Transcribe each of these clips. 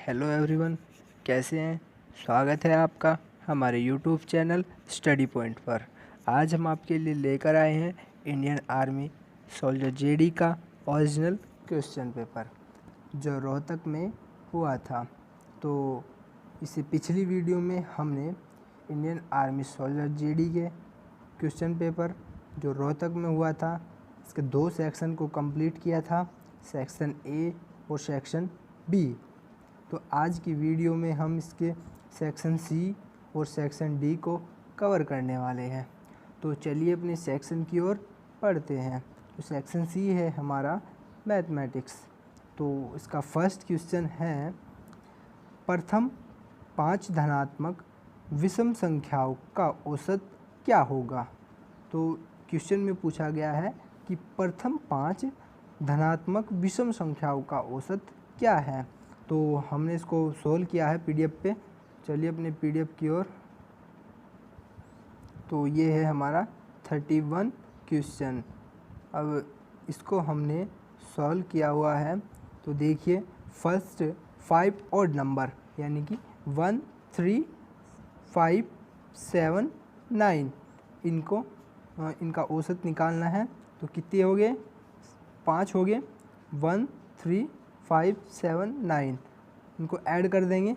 Hello everyone, कैसे हैं। स्वागत है आपका हमारे यूट्यूब चैनल स्टडी पॉइंट पर। आज हम आपके लिए लेकर आए हैं इंडियन आर्मी सोल्जर जेडी का ओरिजिनल क्वेश्चन पेपर जो रोहतक में हुआ था। तो इससे पिछली वीडियो में हमने इंडियन आर्मी सोल्जर जेडी के क्वेश्चन पेपर जो रोहतक में हुआ था इसके 2 सेक्शन को कंप्लीट किया था, सेक्शन ए और सेक्शन बी। तो आज की वीडियो में हम इसके सेक्शन सी और सेक्शन डी को कवर करने वाले हैं। तो चलिए अपने सेक्शन की ओर पढ़ते हैं। तो सेक्शन सी है हमारा मैथमेटिक्स। तो इसका फर्स्ट क्वेश्चन है, प्रथम 5 धनात्मक विषम संख्याओं का औसत क्या होगा। तो क्वेश्चन में पूछा गया है कि प्रथम 5 धनात्मक विषम संख्याओं का औसत क्या है। तो हमने इसको सोल्व किया है पीडीएफ पे। चलिए अपने पीडीएफ की ओर। तो ये है हमारा 31 क्वेश्चन। अब इसको हमने सॉल्व किया हुआ है। तो देखिए, फर्स्ट 5 ऑड नंबर यानी कि 1 3 5 7 9 इनका औसत निकालना है। तो कितने हो गए, 5 हो गए। 1 3 5 7 9 इनको ऐड कर देंगे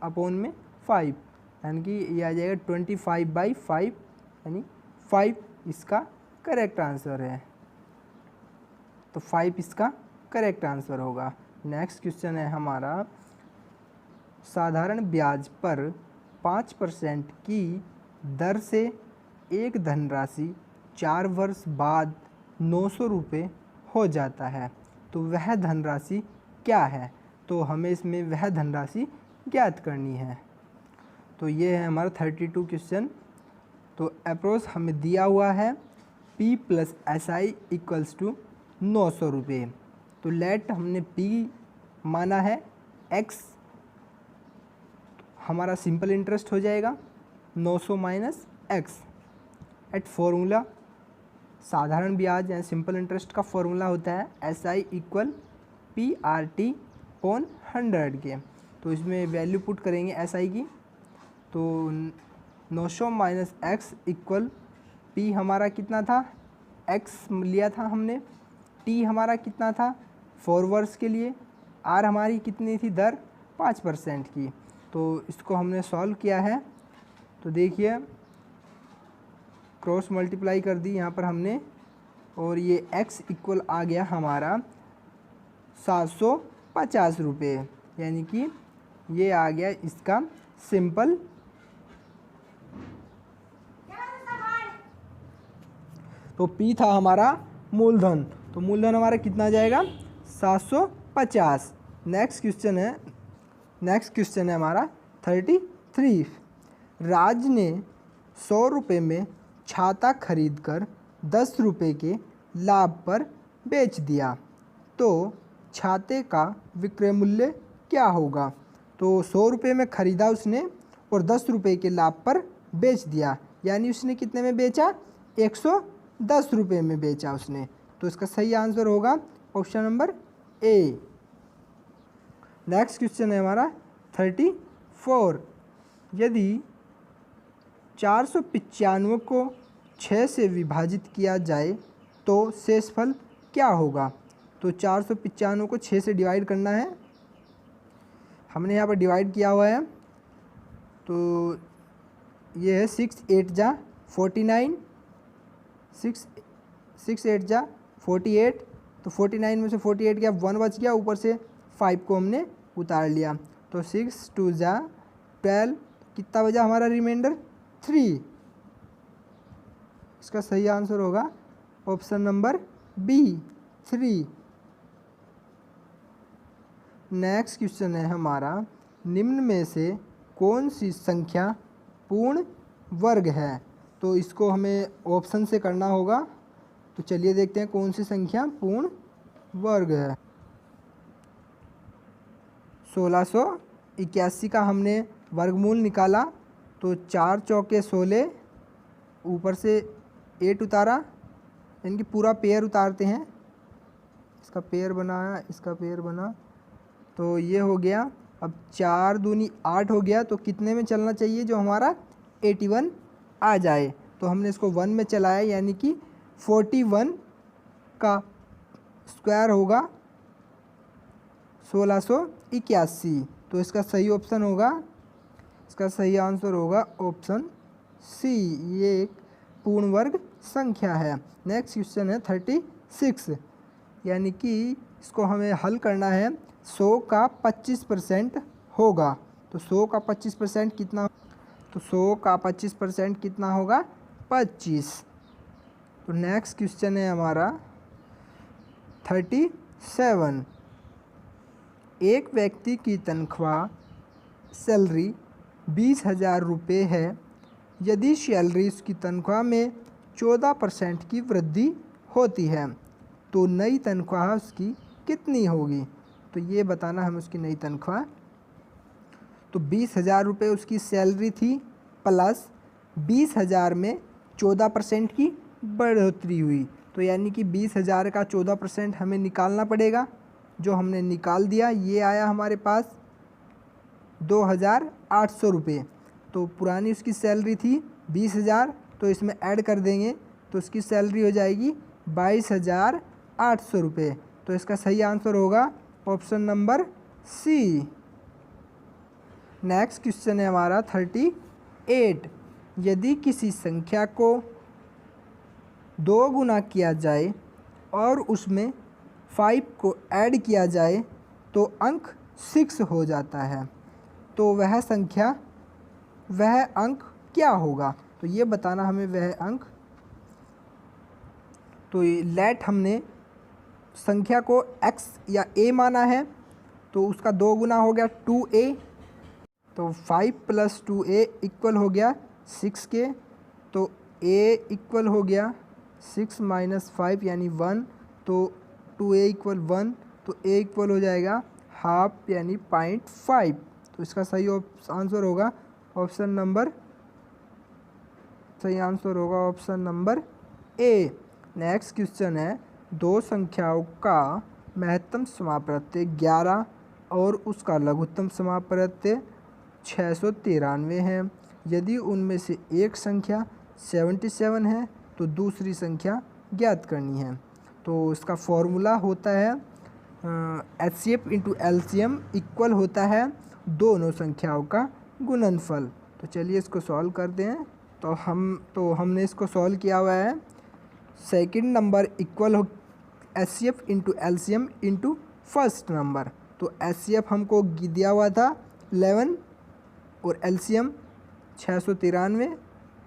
अपॉन में 5, यानी कि ये आ जाएगा 25/5 यानी 5 इसका करेक्ट आंसर है। तो 5 इसका करेक्ट आंसर होगा। नेक्स्ट क्वेश्चन है हमारा, साधारण ब्याज पर 5% की दर से एक धनराशि 4 वर्ष बाद 900 रुपये हो जाता है। तो वह धनराशि क्या है। तो हमें इसमें वह धनराशि ज्ञात करनी है। तो ये है हमारा 32 क्वेश्चन। तो अप्रोच हमें दिया हुआ है P + SI = 900 रुपये। तो लेट हमने P माना है X, हमारा सिंपल इंटरेस्ट हो जाएगा 900 - X एट फॉर्मूला। साधारण ब्याज या सिंपल इंटरेस्ट का फॉर्मूला होता है SI = PRT/100 के। तो इसमें वैल्यू पुट करेंगे SI की। तो 900 - X = P हमारा कितना था, X लिया था हमने, T हमारा कितना था 4 वर्ष के लिए, R हमारी कितनी थी दर 5% की। तो इसको हमने सॉल्व किया है। तो देखिए, क्रॉस मल्टीप्लाई कर दी यहाँ पर हमने, और ये X इक्वल आ गया हमारा 750 रुपये, यानी कि ये आ गया इसका सिंपल। तो P था हमारा मूलधन, तो मूलधन हमारा कितना जाएगा 750। नेक्स्ट क्वेश्चन है हमारा 33। राज ने 100 रुपये में छाता खरीदकर 10 रुपये के लाभ पर बेच दिया। तो छाते का विक्रय मूल्य क्या होगा। तो 100 रुपये में ख़रीदा उसने और 10 रुपये के लाभ पर बेच दिया, यानी उसने कितने में बेचा, 110 रुपये में बेचा उसने। तो इसका सही आंसर होगा option number A. Next question है हमारा 34। यदि 495 को 6 से विभाजित किया जाए तो शेषफल क्या होगा। तो 495 को 6 से डिवाइड करना है। हमने यहाँ पर डिवाइड किया हुआ है। तो ये है 6 8 जा 49, 6 8 जा 48। तो 49 में से 48 गया, 1 बच गया, ऊपर से 5 को हमने उतार लिया। तो 6 2 जा 12, कितना बचा हमारा रिमाइंडर 3। इसका सही आंसर होगा option number B 3। Next question है हमारा, निम्न में से कौन सी संख्या पूर्ण वर्ग है। तो इसको हमें ऑप्शन से करना होगा। तो चलिए देखते हैं कौन सी संख्या पूर्ण वर्ग है। 1681 का हमने वर्गमूल निकाला। तो 4 चौके 16, ऊपर से 8 उतारा, यानी कि पूरा पेयर उतारते हैं। इसका पेयर बना, इसका पेयर बना, तो ये हो गया अब 4 दूनी 8 हो गया, तो कितने में चलना चाहिए जो हमारा 81 आ जाए। तो हमने इसको 1 में चलाया, यानी कि 41 का स्क्वायर होगा 1681। तो इसका सही ऑप्शन होगा, इसका सही आंसर होगा ऑप्शन सी, ये एक पूर्ण वर्ग संख्या है। नेक्स्ट क्वेश्चन है 36, यानी कि इसको हमें हल करना है। 100 का 25% होगा, तो 100 का 25% कितना, तो 100 का 25% कितना होगा 25। तो नेक्स्ट क्वेश्चन है हमारा 37, एक व्यक्ति की तनख्वाह सैलरी 20,000 रुपये है। यदि सैलरी उसकी तनख्वाह में 14% की वृद्धि होती है तो नई तनख्वाह उसकी कितनी होगी। तो ये बताना हमें उसकी नई तनख्वाह। तो 20,000 रुपये उसकी सैलरी थी, प्लस 20,000 में 14% की बढ़ोतरी हुई, तो यानी कि 20,000 का 14% हमें निकालना पड़ेगा। जो हमने निकाल दिया, ये आया हमारे पास 2,800 रुपये। तो पुरानी उसकी सैलरी थी 20,000, तो इसमें ऐड कर देंगे तो उसकी सैलरी हो जाएगी 22,800 रुपये। तो इसका सही आंसर होगा option number C. Next question है हमारा 38, यदि किसी संख्या को 2 गुना किया जाए और उसमें 5 को ऐड किया जाए तो अंक 6 हो जाता है, तो वह संख्या, वह अंक क्या होगा। तो ये बताना हमें वह अंक। तो लेट हमने संख्या को x या a माना है, तो उसका 2 गुना हो गया 2a, तो 5 + 2a इक्वल हो गया 6 के। तो a इक्वल हो गया 6 - 5 यानी 1, तो 2a इक्वल 1, तो a इक्वल हो जाएगा हाफ यानी 0.5। तो इसका सही आंसर होगा ऑप्शन नंबर, सही आंसर होगा option number A. Next question है, दो संख्याओं का महत्तम समापत्ति 11 और उसका लघुत्तम समापत्ति 693 है। यदि उनमें से एक संख्या 77 है तो दूसरी संख्या ज्ञात करनी है। तो इसका फॉर्मूला होता है HCF × LCM इक्वल होता है दोनों संख्याओं का गुणनफल। तो चलिए इसको सॉल्व करते हैं। तो हमने इसको सॉल्व किया हुआ है। सेकंड नंबर इक्वल हो HCF × LCM × फर्स्ट नंबर। तो HCF हमको दिया हुआ था 11 और LCM 693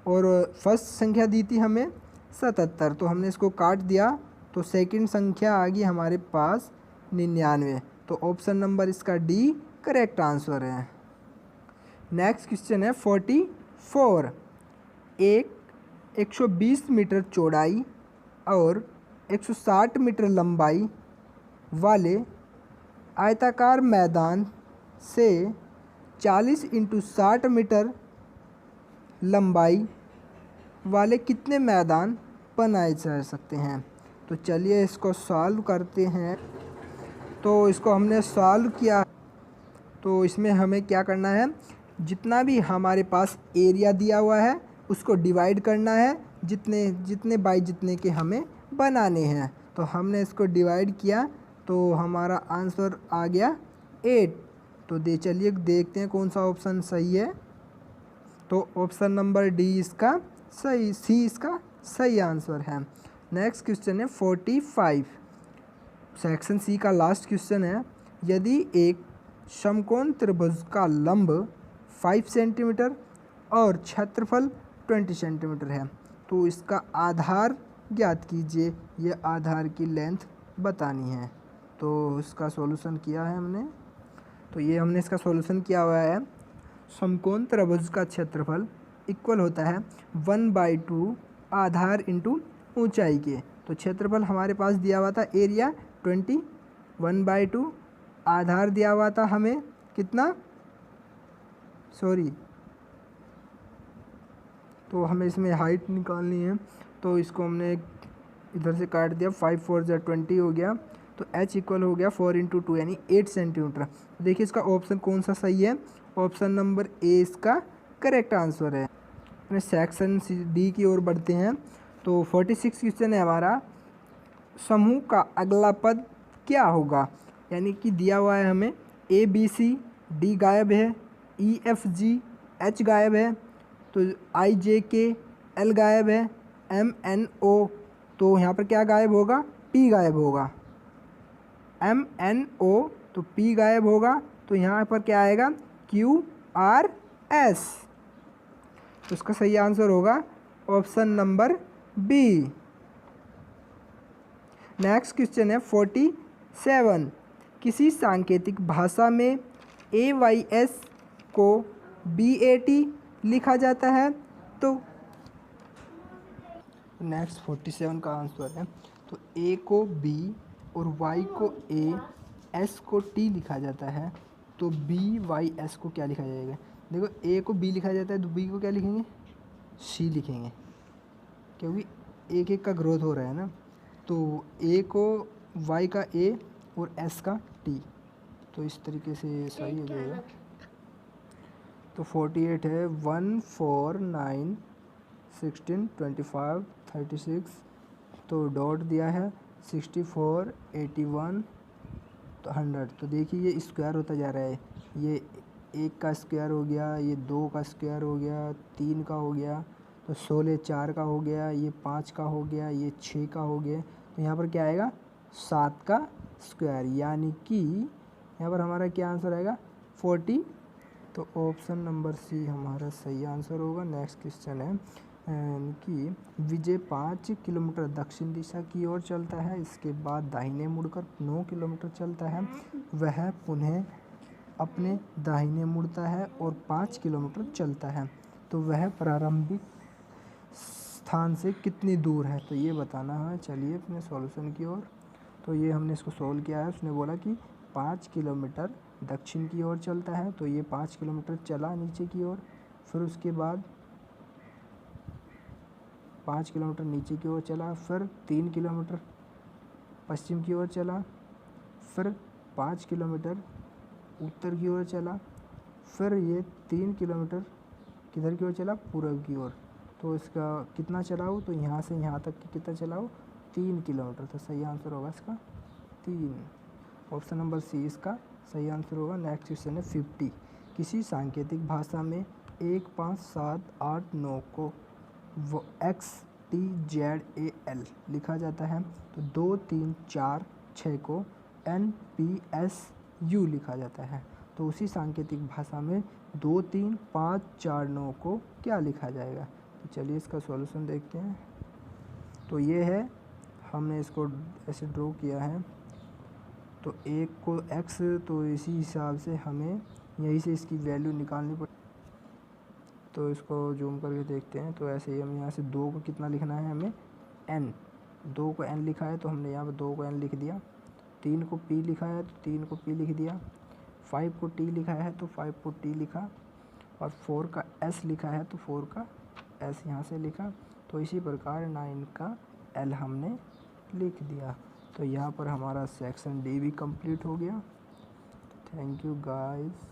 और फर्स्ट संख्या दी थी हमें 77। तो हमने इसको काट दिया तो सेकंड संख्या आ गई हमारे पास 99। तो ऑप्शन नंबर इसका डी करेक्ट आंसर है। नेक्स्ट क्वेश्चन है 44, एक 120 मीटर चौड़ाई और 160 मीटर लंबाई वाले आयताकार मैदान से 40 × 60 मीटर लंबाई वाले कितने मैदान बनाए जा सकते हैं। तो चलिए इसको सॉल्व करते हैं। तो इसको हमने सॉल्व किया, तो इसमें हमें क्या करना है, जितना भी हमारे पास एरिया दिया हुआ है उसको डिवाइड करना है जितने बाई जितने के हमें बनाने हैं। तो हमने इसको डिवाइड किया तो हमारा आंसर आ गया 8। तो चलिए देखते हैं कौन सा ऑप्शन सही है। तो ऑप्शन नंबर डी इसका सही, सी इसका सही आंसर है। नेक्स्ट क्वेश्चन है 45, सेक्शन सी का लास्ट क्वेश्चन है। यदि एक समकोण त्रिभुज का लंब 5 सेंटीमीटर और क्षेत्रफल 20 सेंटीमीटर है तो इसका आधार ज्ञात कीजिए। ये आधार की लेंथ बतानी है। तो इसका सॉल्यूशन किया है हमने। तो ये हमने इसका सॉल्यूशन किया हुआ है। समकोण त्रिभुज का क्षेत्रफल इक्वल होता है 1/2 आधार इंटू ऊंचाई के। तो क्षेत्रफल हमारे पास दिया हुआ था एरिया 20, 1/2 आधार दिया हुआ था हमें कितना, तो हमें इसमें हाइट निकालनी है। तो इसको हमने इधर से काट दिया, 5 × 4 = 20 हो गया। तो h इक्वल हो गया 4 × 2 यानी 8 सेंटीमीटर। तो देखिए इसका ऑप्शन कौन सा सही है, ऑप्शन नंबर ए इसका करेक्ट आंसर है। अपने सेक्शन डी की ओर बढ़ते हैं। तो 46 क्वेश्चन है हमारा, समूह का अगला पद क्या होगा। यानी कि दिया हुआ है हमें ए बी सी, डी गायब है, ई एफ जी एच गायब है, तो आई जे के एल गायब है, एम एन ओ, तो यहाँ पर क्या गायब होगा, पी गायब होगा। एम एन ओ तो पी गायब होगा, तो यहाँ पर क्या आएगा, क्यू आर एस। तो इसका सही आंसर होगा option number B. Next question है 47, किसी सांकेतिक भाषा में ए वाई एस को बी ए टी लिखा जाता है। तो नेक्स्ट 47 का आंसर है, तो ए को बी और वाई को ए, एस को टी लिखा जाता है। तो बी वाई एस को क्या लिखा जाएगा, देखो ए को बी लिखा जाता है तो बी को क्या लिखेंगे, सी लिखेंगे, क्योंकि एक एक का ग्रोथ हो रहा है ना। तो ए को वाई का ए और एस का टी, तो इस तरीके से सही हो जाएगा। तो 48 है 1 4 9 16 25 36, तो डॉट दिया है 64 81 तो 100। तो देखिए ये स्क्वायर होता जा रहा है, ये एक का स्क्वायर हो गया, ये 2 का स्क्वायर हो गया, 3 का हो गया, तो 16 4 का हो गया, ये 5 का हो गया, ये 6 का हो गया। तो यहाँ पर क्या आएगा, 7 का स्क्वायर, यानी कि यहाँ पर हमारा क्या आंसर आएगा 40। तो ऑप्शन नंबर सी हमारा सही आंसर होगा। नेक्स्ट क्वेश्चन है कि विजय 5 किलोमीटर दक्षिण दिशा की ओर चलता है, इसके बाद दाहिने मुड़कर 9 किलोमीटर चलता है, वह पुनः अपने दाहिने मुड़ता है और 5 किलोमीटर चलता है, तो वह प्रारंभिक स्थान से कितनी दूर है, तो ये बताना है। चलिए अपने सॉल्यूशन की ओर। तो ये हमने इसको सॉल्व किया है। उसने बोला कि 5 किलोमीटर दक्षिण की ओर चलता है, तो ये 5 किलोमीटर चला नीचे की ओर, फिर उसके बाद 5 किलोमीटर नीचे की ओर चला, फिर 3 किलोमीटर पश्चिम की ओर चला, फिर 5 किलोमीटर उत्तर की ओर चला, फिर ये 3 किलोमीटर किधर की ओर चला, पूर्व की ओर। तो इसका कितना चलाओ, तो यहाँ से यहाँ तक कितना चलाओ, 3 किलोमीटर। तो सही आंसर होगा इसका 3, ऑप्शन नंबर सी इसका सही आंसर होगा। नेक्स्ट क्वेश्चन है 50, किसी सांकेतिक भाषा में 1 5 7 8 9 को x T Z A L लिखा जाता है, तो 2 3 4 6 को एन पी एस यू लिखा जाता है। तो उसी सांकेतिक भाषा में 2 3 5 4 9 को क्या लिखा जाएगा। तो चलिए इसका सॉल्यूशन देखते हैं। तो ये है, हमने इसको ऐसे ड्रॉ किया है, तो एक को x, तो इसी हिसाब से हमें यहीं से इसकी वैल्यू निकालनी पड़ेगी। तो इसको जूम करके देखते हैं। तो ऐसे ही हम यहाँ से 2 को कितना लिखना है हमें, n, 2 को n लिखा है तो हमने यहाँ पर 2 को n लिख दिया, 3 को p लिखा है तो 3 को p लिख दिया, 5 को t लिखा है तो 5 को t लिखा, और 4 का s लिखा है तो 4 का s यहाँ से लिखा। तो इसी प्रकार 9 का l हमने लिख दिया। तो यहाँ पर हमारा सेक्शन डी भी कंप्लीट हो गया। Thank you guys.